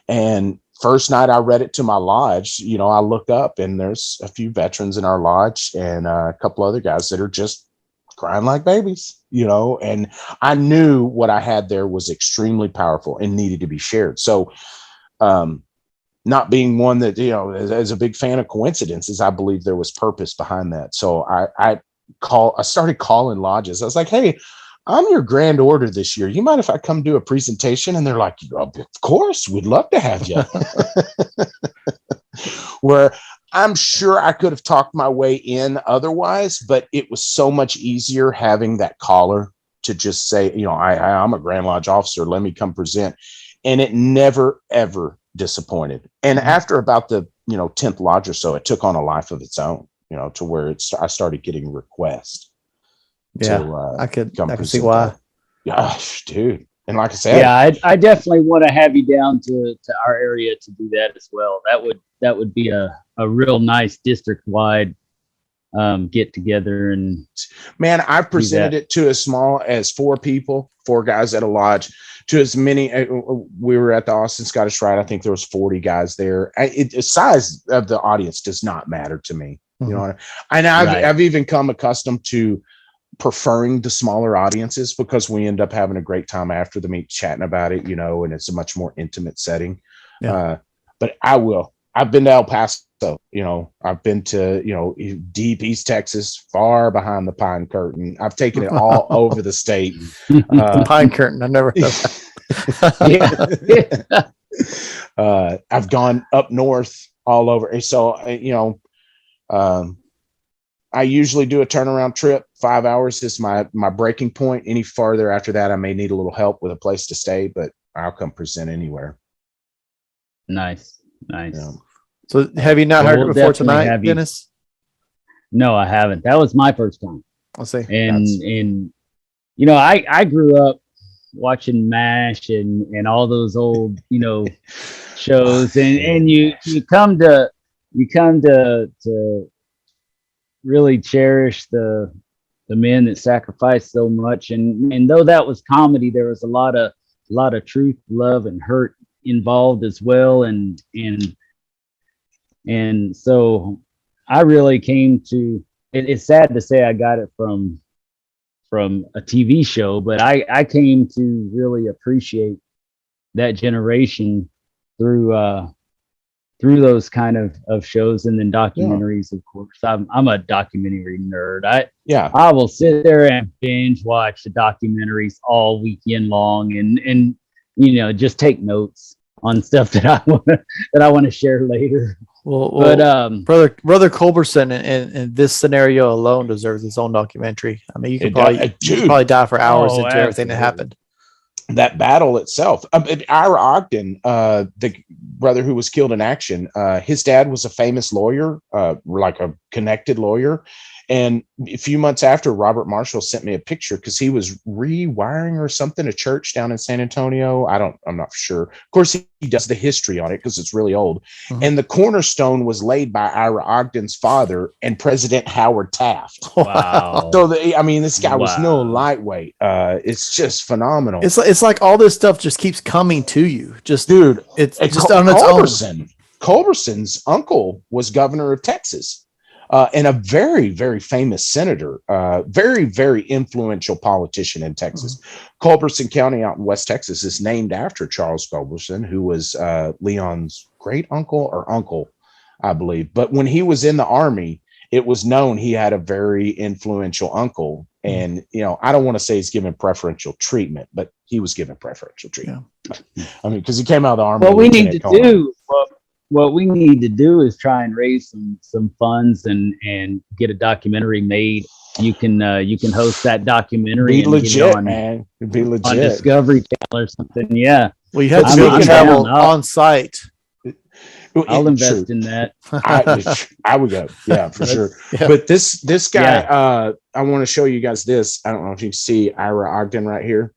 And first night I read it to my lodge, I look up and there's a few veterans in our lodge and a couple other guys that are just crying like babies, and I knew what I had there was extremely powerful and needed to be shared. So, not being one that, as a big fan of coincidences, I believe there was purpose behind that. So I started calling lodges. I was like, hey, I'm your Grand Order this year. You mind if I come do a presentation? And they're like, of course, we'd love to have you. where I'm sure I could have talked my way in otherwise, but it was so much easier having that caller to just say, I'm a Grand Lodge officer. Let me come present. And it never, ever disappointed. And after about the, 10th lodge or so, it took on a life of its own, to where I started getting requests. Yeah, I could see why. Gosh, dude. And like I said, yeah, I definitely want to have you down to our area to do that as well. That would be a real nice district wide get together. And man, I presented it to as small as 4 guys at a lodge, to as many. We were at the Austin Scottish Rite. I think there was 40 guys there. The size of the audience does not matter to me. I've even come accustomed to preferring the smaller audiences because we end up having a great time after the meet chatting about it, and it's a much more intimate setting. But I've been to El Paso, I've been to, deep East Texas, far behind the Pine Curtain. I've taken it all over the state. The Pine Curtain. I've never heard that. I've gone up north all over. So, I usually do a turnaround trip. 5 hours is my breaking point. Any farther after that, I may need a little help with a place to stay, but I'll come present anywhere. Nice. So have you not heard it before tonight, Dennis? No, I haven't. That was my first time. I'll say. And I grew up watching MASH and all those old, shows, and you come to really cherish the men that sacrificed so much, and though that was comedy, there was a lot of truth, love, and hurt involved as well, and so I really came to it. It's sad to say I got it from a TV show, but I came to really appreciate that generation through those kind of shows, and then documentaries, of course. I'm a documentary nerd. I will sit there and binge watch the documentaries all weekend long, and just take notes on stuff that I want to share later. Well, brother Culberson in this scenario alone deserves his own documentary. I mean, you could probably die for hours into everything that happened. That battle itself. Ira Ogden, the brother who was killed in action, his dad was a famous lawyer, like a connected lawyer. And a few months after, Robert Marshall sent me a picture because he was rewiring or something, a church down in San Antonio. I'm not sure. Of course, he does the history on it because it's really old. Mm-hmm. And the cornerstone was laid by Ira Ogden's father and President Howard Taft. Wow. So this guy was no lightweight. It's just phenomenal. It's like all this stuff just keeps coming to you. Just dude, it's just on its own. Culberson's uncle was governor of Texas. And a very, very famous senator, very, very influential politician in Texas. Mm-hmm. Culberson County out in West Texas is named after Charles Culberson, who was Leon's great uncle, I believe. But when he was in the Army, it was known he had a very influential uncle. And, I don't want to say he's given preferential treatment, but he was given preferential treatment. Yeah. I mean, because he came out of the Army. What we need to do is try and raise some funds and get a documentary made. You can host that documentary. Be legit, man. Be legit on Discovery Channel or something. Yeah. Well, you have to travel on site. I'll invest in that. I would go. Yeah, for sure. Yeah. But this guy, I want to show you guys this. I don't know if you can see Ira Ogden right here.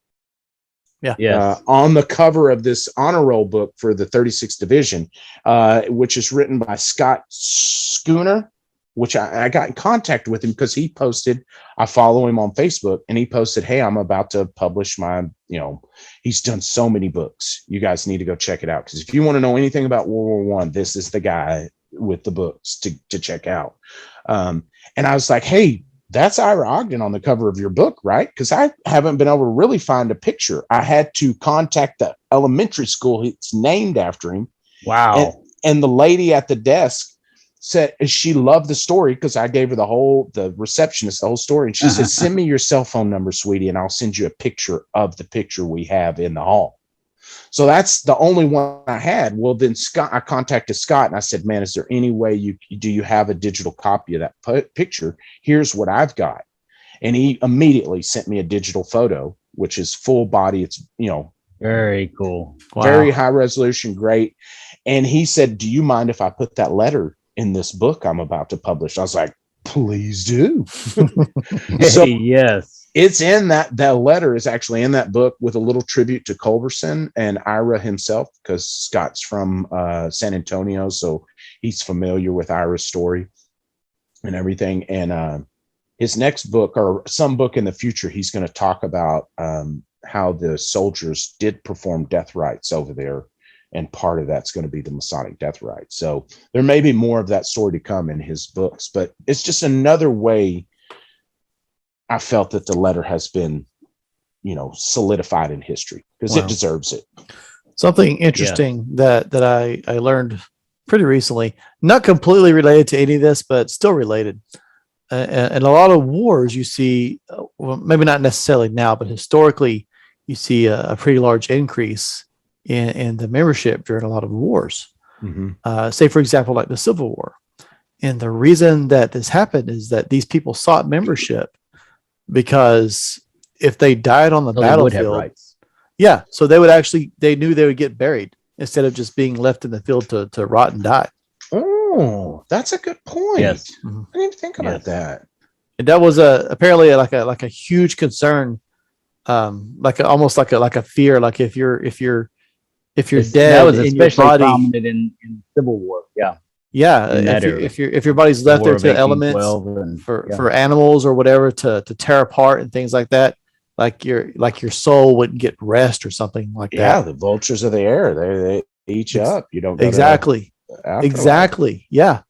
Yeah. Yes. On the cover of this honor roll book for the 36th Division, which is written by Scott Schooner, which I got in contact with him because he posted, I follow him on Facebook, and he posted, hey, I'm about to publish my, he's done so many books. You guys need to go check it out. Because if you want to know anything about World War I, this is the guy with the books to check out. And I was like, hey, that's Ira Ogden on the cover of your book, right? Because I haven't been able to really find a picture. I had to contact the elementary school it's named after him. Wow. And the lady at the desk said she loved the story because I gave her the receptionist the whole story. And she said, send me your cell phone number, sweetie, and I'll send you a picture of the picture we have in the hall. So that's the only one I had. Well, then I contacted Scott and I said, man, is there any way do you have a digital copy of that picture? Here's what I've got. And he immediately sent me a digital photo, which is full body. It's, very cool. Wow. Very high resolution. Great. And he said, do you mind if I put that letter in this book I'm about to publish? I was like, please do. So yes, it's in that letter is actually in that book with a little tribute to Culberson and Ira himself, because Scott's from San Antonio. So he's familiar with Ira's story and everything. And his next book, or some book in the future, he's going to talk about how the soldiers did perform death rites over there. And part of that's going to be the Masonic death rite. So there may be more of that story to come in his books, but it's just another way I felt that the letter has been, solidified in history, because it deserves it. Something interesting that I learned pretty recently, not completely related to any of this, but still related. And a lot of wars you see, well, maybe not necessarily now, but historically, you see a pretty large increase in the membership during a lot of wars. Mm-hmm. Say, for example, like the Civil War. And the reason that this happened is that these people sought membership because if they died on the battlefield, so they knew they would get buried instead of just being left in the field to rot and die. Oh, that's a good point. Yes. I didn't even think about that. And that was apparently like a huge concern, almost like a fear. Like if you're dead, that was in especially your body, prominent in Civil War. Yeah, if your body's left there to the elements for animals or whatever to tear apart and things like that, like your soul wouldn't get rest or something like that. Yeah, the vultures of the air, they eat you up. You don't exactly. Yeah.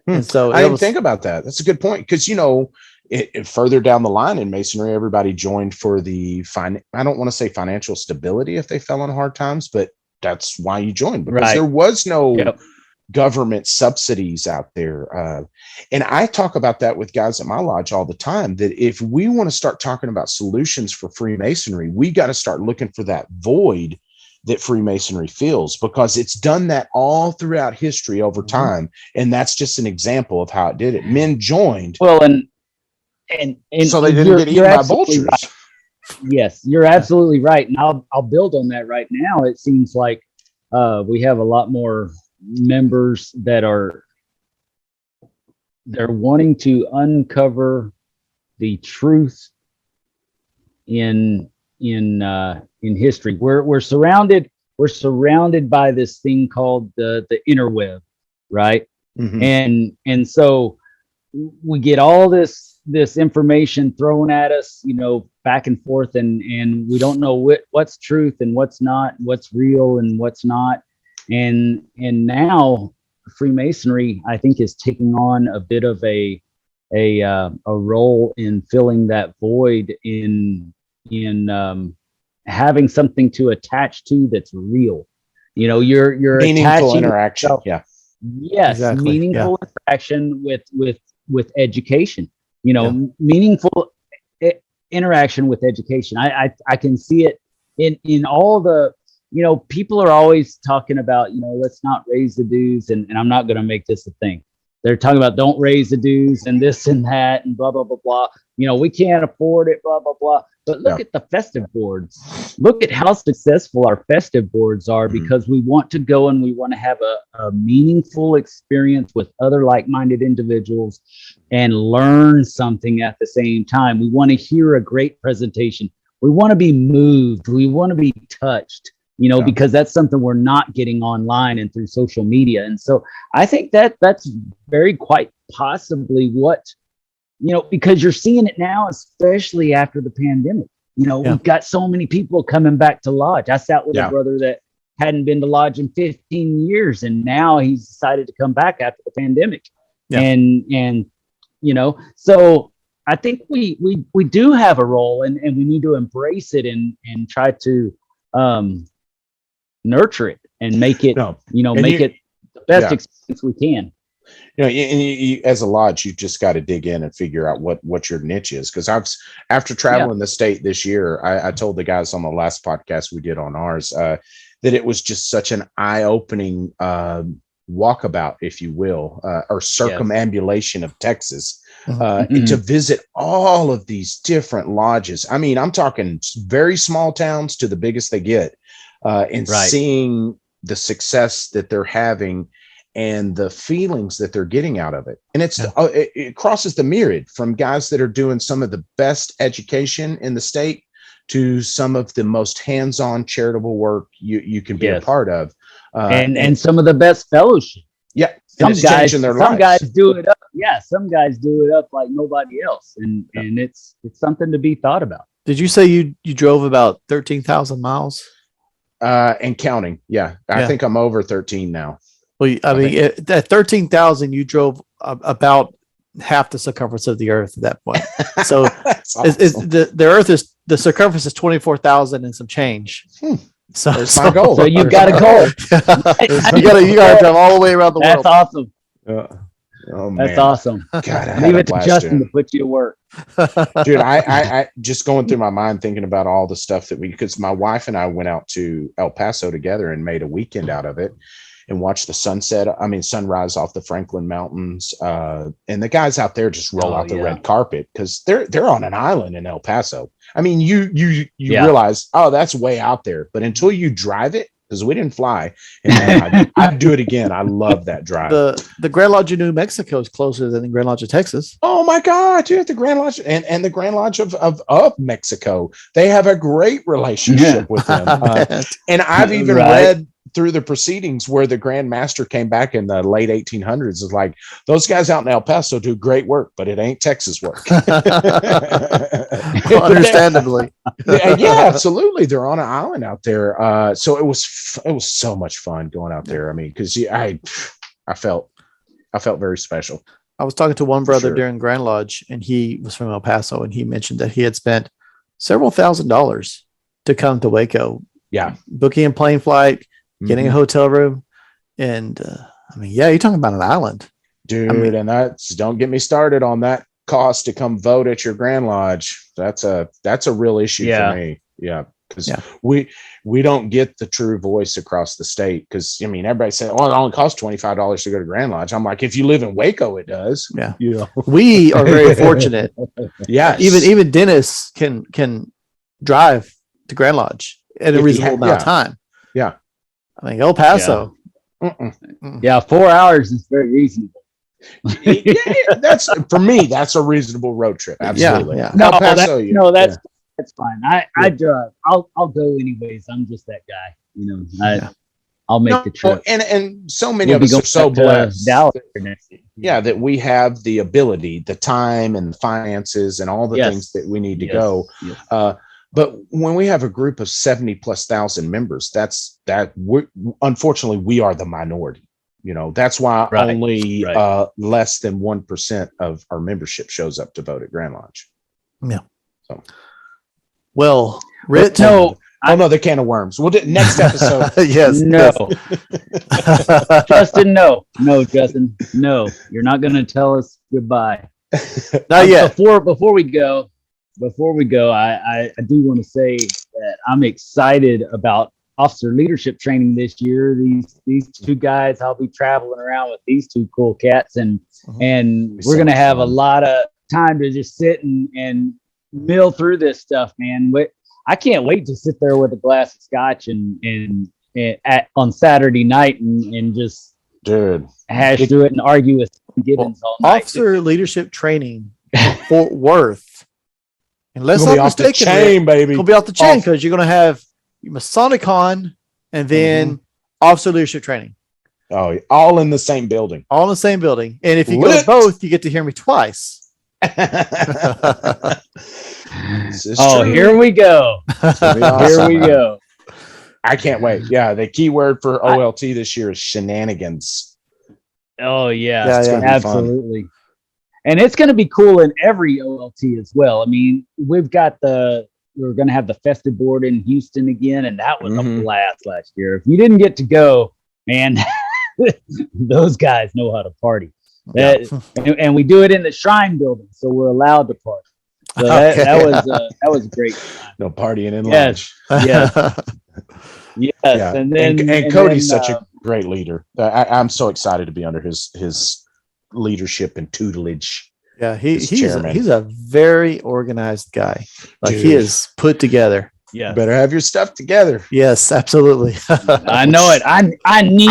And so I didn't think about that. That's a good point, because further down the line in Masonry, everybody joined for the I don't want to say financial stability if they fell on hard times, but that's why you joined, because there was no government subsidies out there. And I talk about that with guys at my lodge all the time, that if we want to start talking about solutions for Freemasonry, we got to start looking for that void that Freemasonry fills, because it's done that all throughout history over time. And that's just an example of how it did it. Men joined. Well, and so they didn't get eaten by vultures. Right. Yes, you're absolutely right. And I'll build on that right now. It seems like we have a lot more members they're wanting to uncover the truth in history. We're surrounded by this thing called the interweb, right? Mm-hmm. And so we get all this information thrown at us, back and forth, and we don't know what's truth and what's not, what's real and what's not. And now Freemasonry, I think, is taking on a bit of a role in filling that void in having something to attach to that's real. You're meaningful interaction. Yourself. Yes, exactly. Meaningful interaction with education. Meaningful interaction with education. I can see it in all the. People are always talking about, let's not raise the dues, and I'm not going to make this a thing. They're talking about don't raise the dues and this and that and blah, blah, blah, blah. We can't afford it, blah, blah, blah. But look at the festive boards. Look at how successful our festive boards are, because we want to go and we want to have a meaningful experience with other like-minded individuals and learn something at the same time. We want to hear a great presentation. We want to be moved. We want to be touched. Because that's something we're not getting online and through social media. And so I think that's very quite possibly what, because you're seeing it now, especially after the pandemic. We've got so many people coming back to Lodge. I sat with a brother that hadn't been to Lodge in 15 years, and now he's decided to come back after the pandemic. Yeah. And so I think we do have a role, and we need to embrace it and try to nurture it and make it, make it the best experience we can. You, as a lodge, you just got to dig in and figure out what your niche is. Because after traveling the state this year, I told the guys on the last podcast we did on ours, that it was just such an eye-opening walkabout, if you will, or circumambulation of Texas, to visit all of these different lodges. I mean, I'm talking very small towns to the biggest they get, and seeing the success that they're having and the feelings that they're getting out of it. And it crosses the myriad from guys that are doing some of the best education in the state to some of the most hands-on charitable work you can be a part of. And some of the best fellowship. Yeah. Some guys do it up. Yeah. Some guys do it up like nobody else. And it's something to be thought about. Did you say you drove about 13,000 miles? And counting. Yeah. I think I'm over 13 now. Well, I mean, at 13,000, you drove about half the circumference of the earth at that point. So awesome. the earth is, the circumference is 24,000 and some change. So that's my goal. So you've got a goal. you gotta drive all the way around the world. That's awesome. Oh, man. That's awesome. God, leave it to Justin to put you to work. Dude, I just going through my mind thinking about all the stuff that because my wife and I went out to El Paso together and made a weekend out of it and watched the sunrise off the Franklin Mountains. And the guys out there just roll out the red carpet because they're on an island in El Paso. I mean, you realize, that's way out there, but until you drive it, because we didn't fly, and I'd do it again. I love that drive. The Grand Lodge of New Mexico is closer than the Grand Lodge of Texas. Oh my God, dude! The Grand Lodge and the Grand Lodge of Mexico, they have a great relationship with them. And I've even read through the proceedings where the Grand Master came back in the late 1800s. Is like, those guys out in El Paso do great work, but it ain't Texas work. Well, understandably. Yeah, absolutely. They're on an island out there. So it was so much fun going out there. I mean, because I felt very special. I was talking to one brother during Grand Lodge, and he was from El Paso, and he mentioned that he had spent several $1,000s to come to Waco. Yeah, booking a plane flight, getting a hotel room, and you're talking about an island, dude. And don't get me started on that cost to come vote at your Grand Lodge. That's a real issue for me. Yeah, because we don't get the true voice across the state. Because everybody said, "Oh, it only costs $25 to go to Grand Lodge." I'm like, if you live in Waco, it does. Yeah, we are very fortunate. Yeah, even Dennis can drive to Grand Lodge at a reasonable amount of time. Yeah. I mean, El Paso. 4 hours is very reasonable. That's for me. That's a reasonable road trip. Absolutely. Yeah. That's fine. I drive. I'll go anyways. I'm just that guy. I'll make the trip. And so many of us are so blessed. That we have the ability, the time, and the finances, and all the things that we need to go. Yes. But when we have a group of 70,000+ members, unfortunately, we are the minority. That's why only less than 1% of our membership shows up to vote at Grand Lodge. Yeah. So, well, Rhit, another can of worms. We'll do next episode. Yes. No. Justin, no, Justin, no. You're not going to tell us goodbye. Not yet. Before we go, I do want to say that I'm excited about officer leadership training this year. These two guys, I'll be traveling around with these two cool cats, and we're going to have a lot of time to just sit and mill through this stuff, man. I can't wait to sit there with a glass of scotch and on Saturday night and just hash through it and argue with Gibbons all night. Officer leadership training in Fort Worth. Unless I'm mistaken, it'll be off the chain because you're going to have Masonic Con and then officer leadership training. Oh, all in the same building. All in the same building. And if you go to both, you get to hear me twice. Here we go. Here we go. I can't wait. Yeah, the key word for OLT this year is shenanigans. Oh, yeah. Absolutely. And it's going to be cool in every OLT as well. I mean, we're going to have the festive board in Houston again, and that was a blast last year. If you didn't get to go, man, those guys know how to party. And we do it in the Shrine building, so we're allowed to party. So that was a great time. No partying in lunch. Yeah. Yes, Yeah. and then and Cody's such a great leader. I'm so excited to be under his leadership and tutelage. Yeah, he's a very organized guy. Like Dude. he is put together. You better have your stuff together. Yes, absolutely. I know it. I need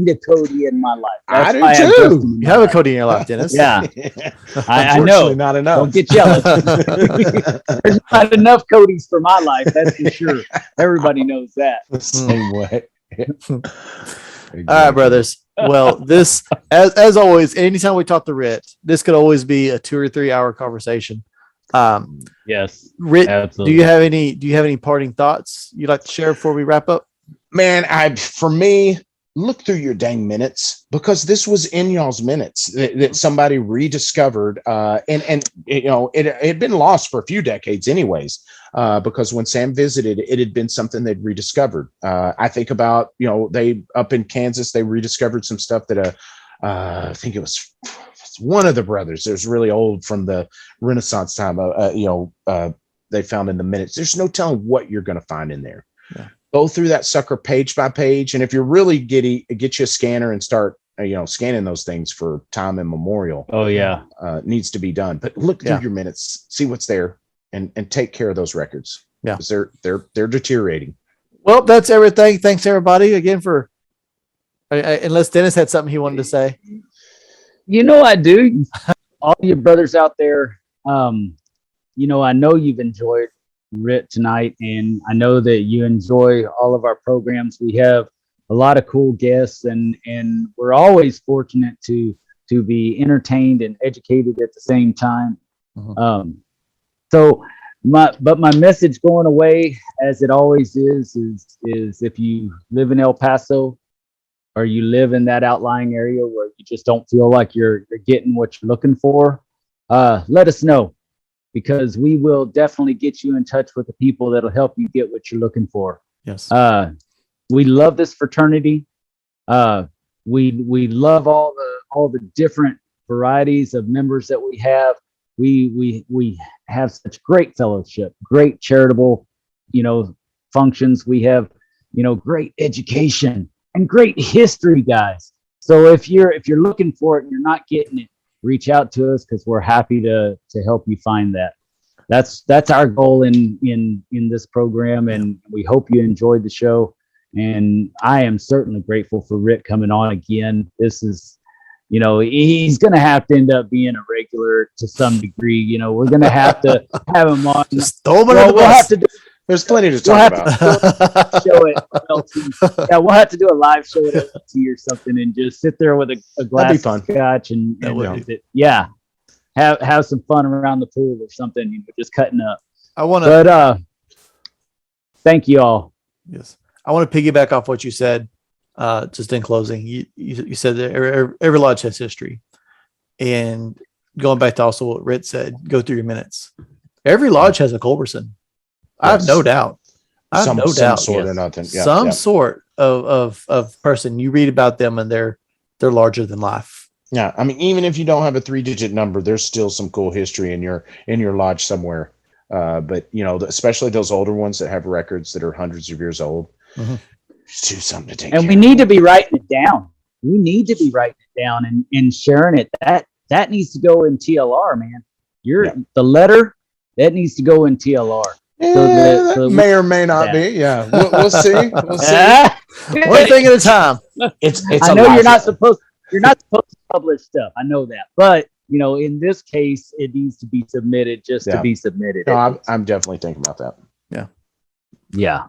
a Cody in my life. I do too. You have a Cody in your life, Dennis. Yeah, I know. Unfortunately, not enough. Don't get jealous. There's not enough Codys for my life. That's for sure. Everybody knows that. The same way. All right, brothers. Well, this, as always, anytime we talk to Rhit, this could always be a 2 or 3 hour conversation. Yes, Rhit, absolutely. do you have any parting thoughts you'd like to share before we wrap up? Man, for me, look through your dang minutes, because this was in y'all's minutes that somebody rediscovered, and you know, it had been lost for a few decades anyways, because when Sam visited, it had been something they'd rediscovered. I think about, you know, they up in Kansas, they rediscovered some stuff that I think it was one of the brothers. It was really old from the Renaissance time. They found in the minutes. There's no telling what you're going to find in there. Yeah. Go through that sucker page by page, and if you're really giddy, get you a scanner and start scanning those things for time immemorial. Oh yeah, needs to be done. But look through your minutes, see what's there, and take care of those records. Yeah, because they're deteriorating. Well, that's everything. Thanks everybody again for. Unless Dennis had something he wanted to say. You know I do. All you brothers out there, I know you've enjoyed Rhit tonight, and I know that you enjoy all of our programs. We have a lot of cool guests, and we're always fortunate to be entertained and educated at the same time. Mm-hmm. So my message going away, as it always is if you live in El Paso, or you live in that outlying area where you just don't feel like you're getting what you're looking for, let us know, because we will definitely get you in touch with the people that'll help you get what you're looking for. Yes. We love this fraternity. We love all the different varieties of members that we have. We have such great fellowship, great charitable, functions. We have, great education and great history, guys. So if you're looking for it and you're not getting it, reach out to us, because we're happy to help you find that. That's our goal in this program, and we hope you enjoyed the show. And I am certainly grateful for Rhit coming on again. This is, he's going to have to end up being a regular to some degree. We're going to have to have him on. Just throw him under the bus. We'll have to do. There's plenty to talk about. Show it, yeah, we'll have to do a live show at LT or something, and just sit there with a glass of scotch and have some fun around the pool or something. Just cutting up. Thank you all. Yes, I want to piggyback off what you said. Just in closing, you said that every lodge has history, and going back to also what Rhit said, go through your minutes. Every lodge has a Culberson. I have no doubt. Some sort or nothing. Yeah, sort of person. You read about them and they're larger than life. Yeah, I mean, even if you don't have a 3-digit number, there's still some cool history in your lodge somewhere. But especially those older ones that have records that are hundreds of years old. Mm-hmm. Just do something to take. And we need to be writing it down. We need to be writing it down and sharing it. That needs to go in TLR, man. The letter that needs to go in TLR. So may or may not be. Yeah, we'll see. We'll see. One thing at a time. I know you're not supposed to publish stuff. I know that, but in this case, it needs to be submitted to be submitted. No, I'm definitely thinking about that. Yeah.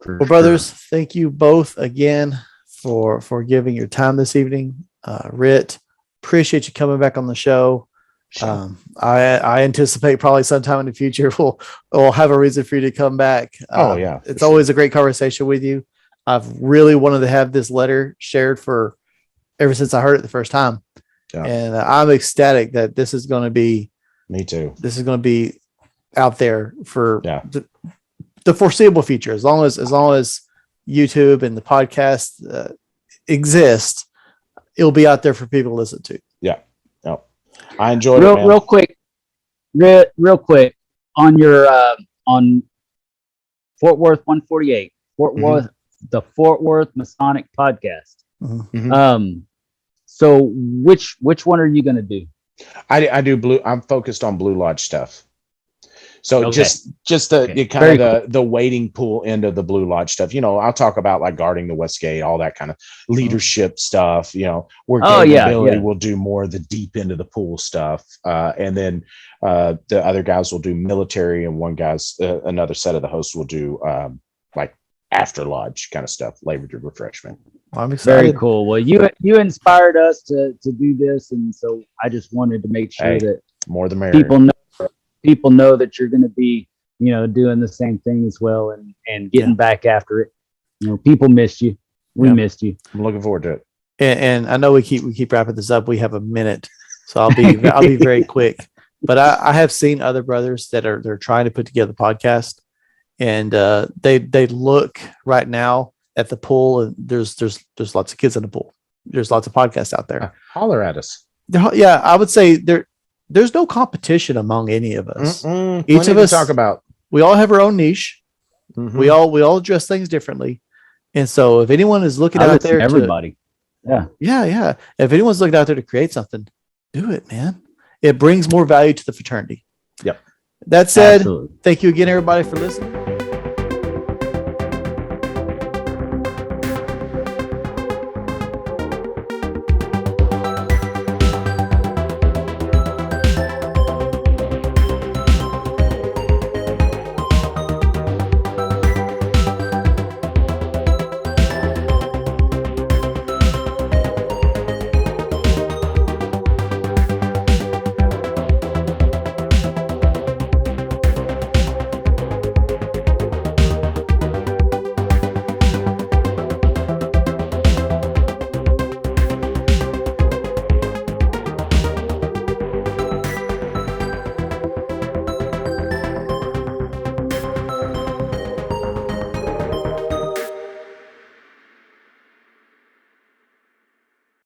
Well, brothers, thank you both again for giving your time this evening. Rhit, appreciate you coming back on the show. Sure. I anticipate probably sometime in the future we'll have a reason for you to come back. It's always a great conversation with you. I've really wanted to have this letter shared ever since I heard it the first time. Yeah. And I'm ecstatic that this is going to be. Me too. This is going to be out there for the foreseeable future, as long as YouTube and the podcast exist, it'll be out there for people to listen to. Yeah. No. I enjoyed it, man. Real quick on your on Fort Worth 148, Fort the Fort Worth Masonic podcast. Mhm. So which one are you going to do? I do blue. I'm focused on Blue Lodge stuff. So Okay. just the Okay. kind Very of the wading pool end of the Blue Lodge stuff. I'll talk about like guarding the West Gate, all that kind of leadership stuff. Where Gabe and Billy will do more of the deep end of the pool stuff, and then the other guys will do military, and another set of the hosts will do like after lodge kind of stuff, labor to refreshment. I'm excited. Very cool. Well, you inspired us to do this, and so I just wanted to make sure that more the merrier. People know that you're going to be, doing the same thing as well, and getting back after it. People missed you. We missed you. I'm looking forward to it. And I know we keep wrapping this up. We have a minute, so I'll be very quick. But I have seen other brothers that they're trying to put together a podcast, and they look right now at the pool, and there's lots of kids in the pool. There's lots of podcasts out there. Holler at us. Yeah, I would say there's no competition among any of us. Each of us talk about. We all have our own niche. Mm-hmm. We all address things differently, and so if anyone is looking out there, everybody, yeah. If anyone's looking out there to create something, do it, man. It brings more value to the fraternity. Yep. That said, Absolutely. Thank you again, everybody, for listening.